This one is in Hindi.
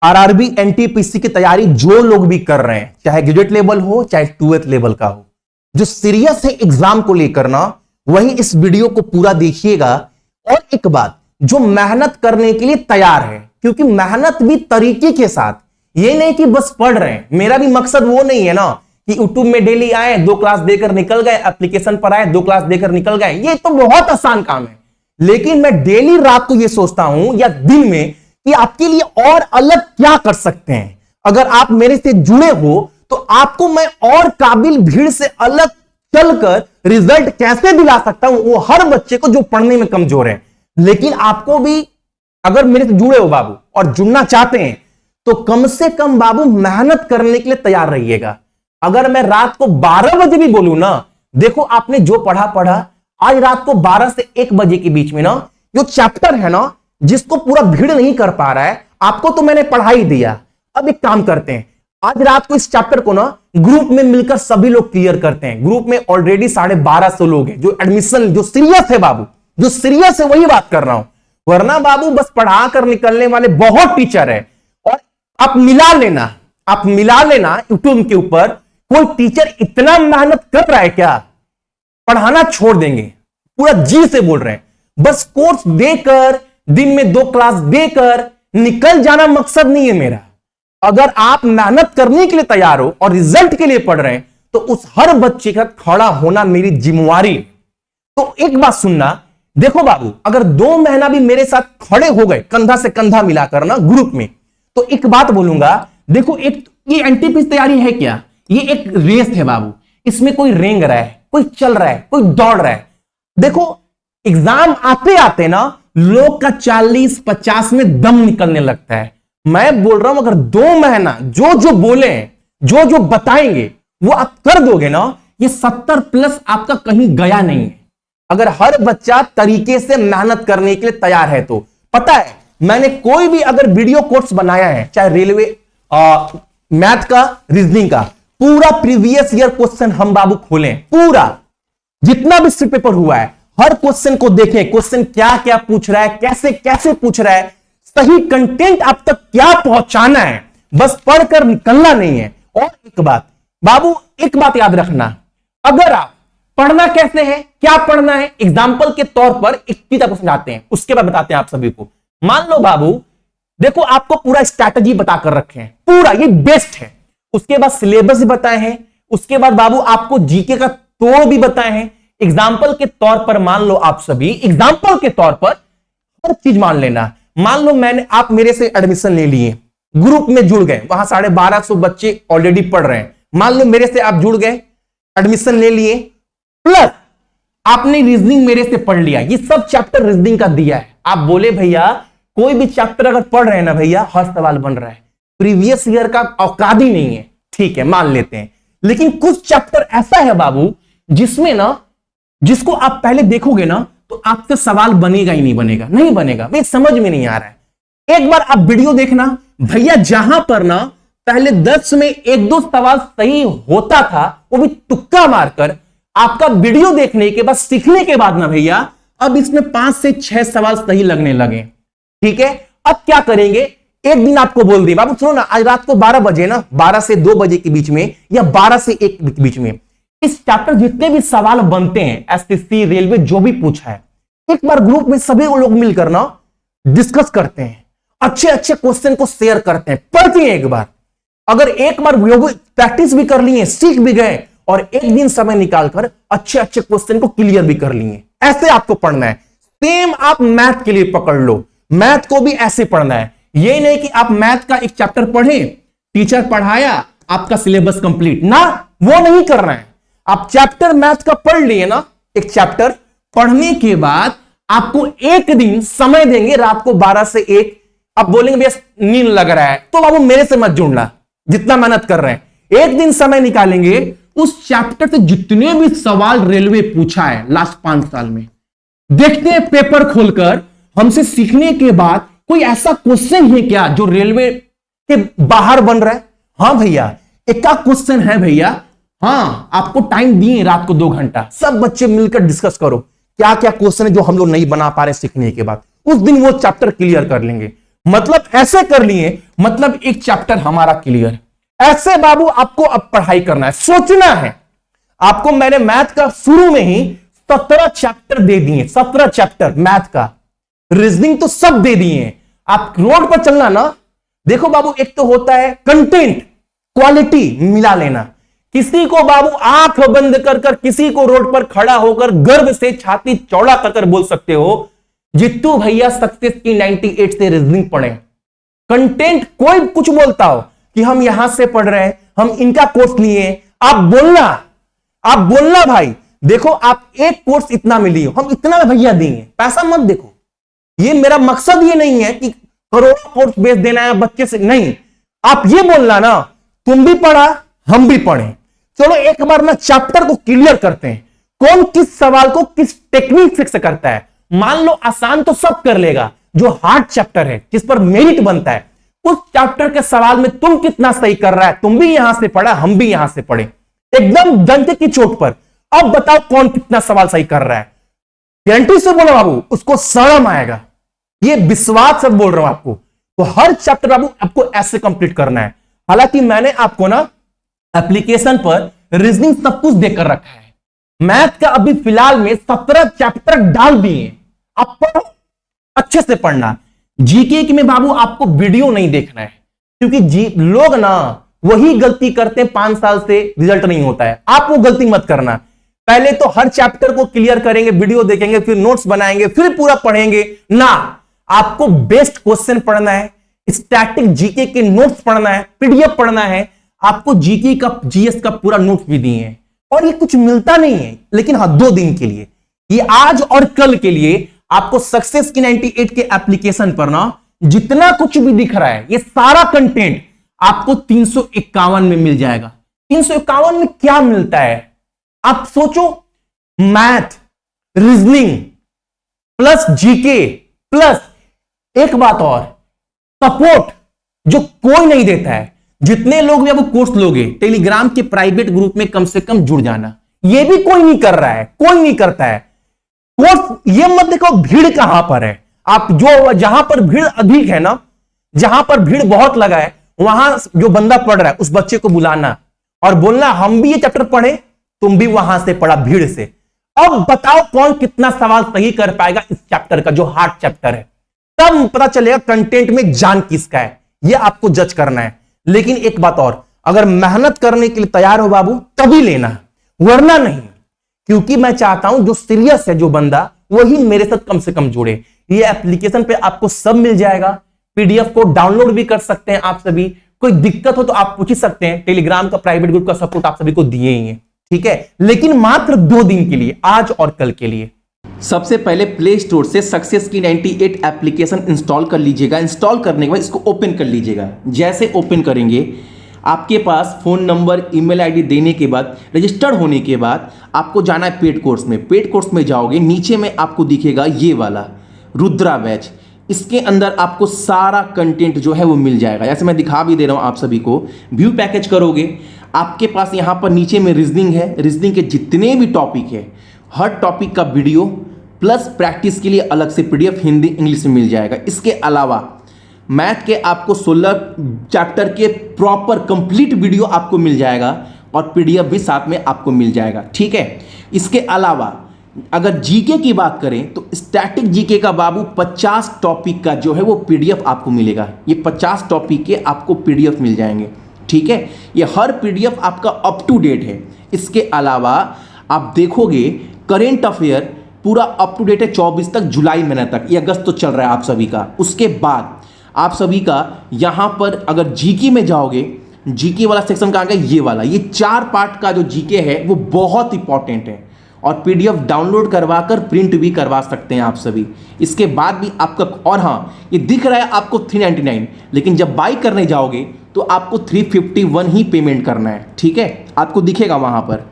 आरआरबी एनटीपीसी की तैयारी जो लोग भी कर रहे हैं, चाहे ग्रेजुएट लेवल हो चाहे 12th लेवल का हो, जो सीरियस है एग्जाम को लेकर ना, वही इस वीडियो को पूरा देखिएगा। और एक बात, जो मेहनत करने के लिए तैयार है, क्योंकि मेहनत भी तरीके के साथ, ये नहीं कि बस पढ़ रहे हैं। मेरा भी मकसद वो नहीं है ना कि यूट्यूब में डेली आए, 2 क्लास देकर निकल गए, एप्लीकेशन पर आए, 2 क्लास देकर निकल गए, ये तो बहुत आसान काम है। लेकिन मैं डेली रात को ये सोचता हूं या दिन में कि आपके लिए और अलग क्या कर सकते हैं। अगर आप मेरे से जुड़े हो तो आपको मैं और काबिल भीड़ से अलग चलकर रिजल्ट कैसे दिला सकता हूं, वो हर बच्चे को जो पढ़ने में कमजोर है। लेकिन आपको भी अगर मेरे से जुड़े हो बाबू और जुड़ना चाहते हैं तो कम से कम बाबू मेहनत करने के लिए तैयार रहिएगा। अगर मैं रात को 12 बजे भी बोलूं ना, देखो आपने जो पढ़ा, आज रात को 12 से 1 बजे के बीच में ना, जो चैप्टर है ना, जिसको पूरा भीड़ नहीं कर पा रहा है, आपको तो मैंने पढ़ा ही दिया। अब एक काम करते हैं, आज रात को इस चैप्टर को ना ग्रुप में मिलकर सभी लोग क्लियर करते हैं। ग्रुप में ऑलरेडी 1250 लोग हैं जो एडमिशन, जो सीरियस है बाबू, जो सीरियस है वही बात कर रहा हूं। वरना बाबू बस पढ़ा कर निकलने वाले बहुत टीचर है। और आप मिला लेना यूट्यूब के ऊपर, कोई टीचर इतना मेहनत कर रहा है क्या? पढ़ाना छोड़ देंगे, पूरा जी से बोल रहे हैं। बस कोर्स देकर, दिन में 2 क्लास देकर निकल जाना मकसद नहीं है मेरा। अगर आप मेहनत करने के लिए तैयार हो और रिजल्ट के लिए पढ़ रहे हैं तो उस हर बच्चे का खड़ा होना मेरी जिम्मेवारी है। तो एक बात सुनना, देखो बाबू, अगर 2 महीना भी मेरे साथ खड़े हो गए कंधा से कंधा मिलाकर ना ग्रुप में, तो एक बात बोलूंगा, देखो एक ये एनटीपीसी तैयारी है क्या? ये एक रेस है बाबू। इसमें कोई रेंग रहा है, कोई चल रहा है, कोई दौड़ रहा है। देखो एग्जाम आते आते ना लोग का 40-50 में दम निकलने लगता है। मैं बोल रहा हूं अगर 2 महीना जो जो बोले, जो जो बताएंगे वो आप कर दोगे ना, ये 70+ आपका कहीं गया नहीं है। अगर हर बच्चा तरीके से मेहनत करने के लिए तैयार है तो। पता है, मैंने कोई भी अगर वीडियो कोर्स बनाया है, चाहे रेलवे, मैथ का, रीजनिंग का, पूरा प्रीवियस ईयर क्वेश्चन हम बाबू खोलें, पूरा जितना भी स्ट्रिप पेपर हुआ है, हर क्वेश्चन को देखें, क्वेश्चन क्या क्या पूछ रहा है, कैसे कैसे पूछ रहा है, सही कंटेंट आप तक क्या पहुंचाना है, बस पढ़कर निकलना नहीं है। और एक बात बाबू, एक बात याद रखना, अगर आप पढ़ना कैसे है, क्या पढ़ना है, एग्जाम्पल के तौर पर एक चीज आपको समझाते हैं, उसके बाद बताते हैं आप सभी को। मान लो बाबू, देखो आपको पूरा स्ट्रैटेजी बताकर रखे हैं, पूरा ये बेस्ट है। उसके बाद सिलेबस भी बताए हैं, उसके बाद बाबू आपको जीके का तोड़ भी बताए हैं। एग्जाम्पल के तौर पर मान लो आप सभी, एग्जाम्पल के तौर पर हर चीज मान लेना। मान लो आप मेरे से एडमिशन ले लिए, ग्रुप में जुड़ गए, वहां 1250 बच्चे ऑलरेडी पढ़ रहे हैं। मान लो मेरे से आप जुड़ गए, एडमिशन ले लिए, प्लस आपने रीजनिंग मेरे से पढ़ लिया, ये सब चैप्टर रीजनिंग का दिया है। आप बोले भैया कोई भी चैप्टर अगर पढ़ रहे हैं ना भैया, हर सवाल बन रहा है, प्रीवियस ईयर का औकात ही नहीं है, ठीक है मान लेते हैं। लेकिन कुछ चैप्टर ऐसा है बाबू जिसमें ना, जिसको आप पहले देखोगे ना तो आपसे सवाल बनेगा ही नहीं बनेगा, ये समझ में नहीं आ रहा है। एक बार आप वीडियो देखना भैया, जहां पर ना पहले 10 में 1-2 सवाल सही होता था, वो भी तुक्का मारकर, आपका वीडियो देखने के बाद, सीखने के बाद ना भैया, अब इसमें 5 से 6 सवाल सही लगने लगे। ठीक है, अब क्या करेंगे, एक दिन आपको बोल दिया बाबू सुनो ना, आज रात को 12 बजे ना, 12 से 2 बजे के बीच में या 12 से 1 के बीच में इस चैप्टर जितने भी सवाल बनते हैं, एसएससी, रेलवे, जो भी पूछा है, एक बार ग्रुप में सभी लोग मिलकर ना डिस्कस करते हैं, अच्छे अच्छे क्वेश्चन को शेयर करते हैं, पढ़ते हैं एक बार। अगर एक बार प्रैक्टिस भी कर लिए, सीख भी गए, और एक दिन समय निकालकर अच्छे अच्छे क्वेश्चन को क्लियर भी कर लिए, ऐसे आपको पढ़ना है। सेम आप मैथ के लिए पकड़ लो, मैथ को भी ऐसे पढ़ना है। ये नहीं कि आप मैथ का एक चैप्टर पढ़े, टीचर पढ़ाया, आपका सिलेबस कंप्लीट ना, वो नहीं करना है। आप चैप्टर मैथ का पढ़ लिए ना, एक चैप्टर पढ़ने के बाद आपको एक दिन समय देंगे, रात को 12 से 1, आप बोलेंगे भैया नींद लग रहा है, तो बाबू मेरे से मत जुड़ना, जितना मेहनत कर रहे हैं, एक दिन समय निकालेंगे, उस चैप्टर से जितने भी सवाल रेलवे पूछा है लास्ट 5 साल में, देखते हैं पेपर खोलकर, हमसे सीखने के बाद कोई ऐसा क्वेश्चन है क्या जो रेलवे के बाहर बन रहा है। हाँ भैया, एक क्वेश्चन है भैया, हाँ आपको टाइम दिए रात को 2 घंटा, सब बच्चे मिलकर डिस्कस करो क्या क्या क्वेश्चन है जो हम लोग नहीं बना पा रहे सीखने के बाद, उस दिन वो चैप्टर क्लियर कर लेंगे। मतलब ऐसे कर लिए, मतलब एक चैप्टर हमारा क्लियर। ऐसे बाबू आपको अब पढ़ाई करना है, सोचना है आपको। मैंने मैथ का शुरू में ही 17 चैप्टर दे दिए, 17 चैप्टर मैथ का, रीजनिंग तो सब दे दिए। आप रोड पर चलना ना, देखो बाबू, एक तो होता है कंटेंट क्वालिटी मिला लेना। किसी को बाबू आंख बंद कर कर किसी को रोड पर खड़ा होकर गर्व से छाती चौड़ा कर बोल सकते हो, जित्तू भैया सक्सेस की 98 से रीजनिंग पढ़े। कंटेंट कोई कुछ बोलता हो कि हम यहां से पढ़ रहे हैं, हम इनका कोर्स लिए, आप बोलना भाई। देखो आप एक कोर्स इतना में लिए, हम इतना में भैया देंगे, पैसा मत देखो। ये मेरा मकसद ये नहीं है कि करोड़ों कोर्स बेच देना है बच्चे से, नहीं। आप ये बोलना ना, तुम भी पढ़ा हम भी पढ़े, चलो एक बार ना चैप्टर को क्लियर करते हैं, कौन किस सवाल को किस टेक्निक से करता है। मान लो आसान तो सब कर लेगा, जो हार्ड चैप्टर है जिस पर मेरिट बनता है, उस चैप्टर के सवाल में तुम कितना सही कर रहा है। तुम भी यहां से पढ़ा, हम भी यहां से पढ़े, एकदम डंके की चोट पर। अब बताओ कौन कितना सवाल सही कर रहा है। गारंटी से बोलो बाबू, उसको शर्म आएगा, ये विश्वास से बोल रहा हूं आपको। तो हर चैप्टर बाबू आपको ऐसे कंप्लीट करना है। हालांकि मैंने आपको ना एप्लीकेशन पर रीजनिंग सब कुछ देकर रखा है, मैथ का अभी फिलहाल में 17 चैप्टर डाल दिए। आप पढ़ो, अच्छे से पढ़ना। जीके में बाबू आपको वीडियो नहीं देखना है, क्योंकि लोग ना वही गलती करते हैं, 5 साल से रिजल्ट नहीं होता है। आप वो गलती मत करना। पहले तो हर चैप्टर को क्लियर करेंगे, वीडियो देखेंगे, फिर नोट्स बनाएंगे, फिर पूरा पढ़ेंगे ना। आपको बेस्ट क्वेश्चन पढ़ना है, स्टैटिक जीके के नोट्स पढ़ना है, पीडीएफ पढ़ना है। आपको जीके का जीएस का पूरा नोट्स भी दिए हैं, और ये कुछ मिलता नहीं है, लेकिन हाँ 2 दिन के लिए, ये आज और कल के लिए आपको सक्सेस की 98 के एप्लीकेशन पर ना जितना कुछ भी दिख रहा है, ये सारा कंटेंट आपको 351 में मिल जाएगा। 351 में क्या मिलता है आप सोचो, math, reasoning plus GK plus एक बात और, सपोर्ट जो कोई नहीं देता है। जितने लोग भी अब कोर्स लोगे, टेलीग्राम के प्राइवेट ग्रुप में कम से कम जुड़ जाना, ये भी कोई नहीं कर रहा है, कोई नहीं करता है कोर्स। ये मत देखो भीड़ कहां पर है, आप जो जहां पर भीड़ अधिक है ना, जहां पर भीड़ बहुत लगा है, वहां जो बंदा पढ़ रहा है उस बच्चे को बुलाना और बोलना हम भी ये चैप्टर पढ़े, तुम भी वहां से पढ़ा भीड़ से। अब बताओ कौन कितना सवाल सही कर पाएगा इस चैप्टर का, जो हार्ड चैप्टर है। तब पता चलेगा कंटेंट में जान किसका है, यह आपको जज करना है। लेकिन एक बात और, अगर मेहनत करने के लिए तैयार हो बाबू तभी लेना, वरना नहीं। क्योंकि मैं चाहता हूं जो सीरियस है जो बंदा, वही मेरे साथ कम से कम जुड़े। ये एप्लीकेशन पे आपको सब मिल जाएगा, पीडीएफ को डाउनलोड भी कर सकते हैं आप सभी। कोई दिक्कत हो तो आप पूछ ही सकते हैं, टेलीग्राम का प्राइवेट ग्रुप का सपोर्ट आप सभी को दिए ही है, ठीक है। लेकिन मात्र 2 दिन के लिए, आज और कल के लिए। सबसे पहले प्ले स्टोर से सक्सेस की 98 एप्लीकेशन इंस्टॉल कर लीजिएगा। इंस्टॉल करने के बाद इसको ओपन कर लीजिएगा। जैसे ओपन करेंगे, आपके पास फ़ोन नंबर, ईमेल आईडी देने के बाद, रजिस्टर्ड होने के बाद आपको जाना है पेड कोर्स में। पेड कोर्स में जाओगे, नीचे में आपको दिखेगा ये वाला रुद्रा बैच। इसके अंदर आपको सारा कंटेंट जो है वो मिल जाएगा। जैसे मैं दिखा भी दे रहा हूँ आप सभी को। व्यू पैकेज करोगे, आपके पास यहाँ पर नीचे में रीजनिंग है। रीजनिंग के जितने भी टॉपिक है, हर टॉपिक का वीडियो प्लस प्रैक्टिस के लिए अलग से पीडीएफ हिंदी इंग्लिश में मिल जाएगा। इसके अलावा मैथ के आपको 16 चैप्टर के प्रॉपर कंप्लीट वीडियो आपको मिल जाएगा, और पीडीएफ भी साथ में आपको मिल जाएगा, ठीक है। इसके अलावा अगर जीके की बात करें तो स्टैटिक जीके का बाबू 50 टॉपिक का जो है वो पीडीएफ आपको मिलेगा। ये 50 टॉपिक के आपको पीडीएफ मिल जाएंगे, ठीक है। ये हर पीडीएफ आपका अप टू डेट है। इसके अलावा आप देखोगे करेंट अफेयर पूरा अप टू डेट है 24 तक, जुलाई महीने तक। ये अगस्त तो चल रहा है आप सभी का। उसके बाद आप सभी का यहाँ पर अगर जीके में जाओगे, जीके वाला सेक्शन कहाँ गया, ये वाला। ये 4 पार्ट का जो जीके है वो बहुत इंपॉर्टेंट है, और पीडीएफ डाउनलोड करवाकर प्रिंट भी करवा सकते हैं आप सभी। इसके बाद भी आपका, और हाँ ये दिख रहा है आपको 399, लेकिन जब बाई करने जाओगे तो आपको 351 ही पेमेंट करना है, ठीक है। आपको दिखेगा वहाँ पर